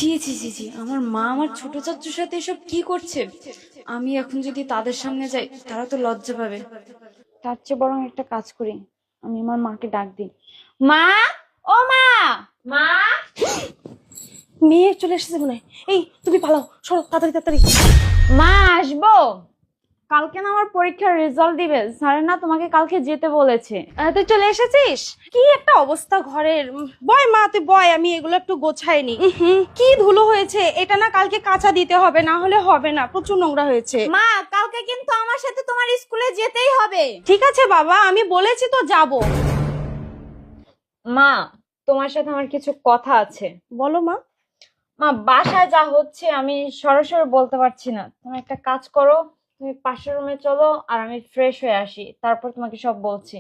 ছি ছি ছি ছি, আমার মা আমার ছোট চাচ্চুর সাথে এসব কি করছে? আমি এখন যদি তাদের সামনে যাই তারা তো লজ্জা পাবে। তার চেয়ে বরং একটা কাজ করি, আমি আমার মাকে ডাক দিই। মা, ও মা। মা, মেয়ে চলে এসেছে মনে হয়। এই তুমি পালাও, সরো তাড়াতাড়ি তাড়াতাড়ি। মা আসবো। কালকে না আমার পরীক্ষার রেজাল্ট দিবে, স্যার না তোমাকে কালকে যেতে বলেছে। তুই চলে এসেছিস? কি একটা অবস্থা ঘরের। বয় মা, তুই বয়, আমি এগুলো একটু গোছাই নি। কি ধুলো হয়েছে, এটা না কালকে কাঁচা দিতে হবে, না হলে হবে না, প্রচুর নোংরা হয়েছে। মা, কালকে কিন্তু আমার সাথে তোমার স্কুলে যেতেই হবে। ঠিক আছে বাবা, আমি বলেছি তো যাব। মা, তোমার সাথে আমার কিছু কথা আছে। বলো মা। মা, বাসায় যা হচ্ছে আমি সরাসরি বলতে পারছি না। তুমি একটা কাজ করো, তুমি পাশের রুমে চলো আর আমি ফ্রেশ হয়ে আসি, তারপর তোমাকে সব বলছি।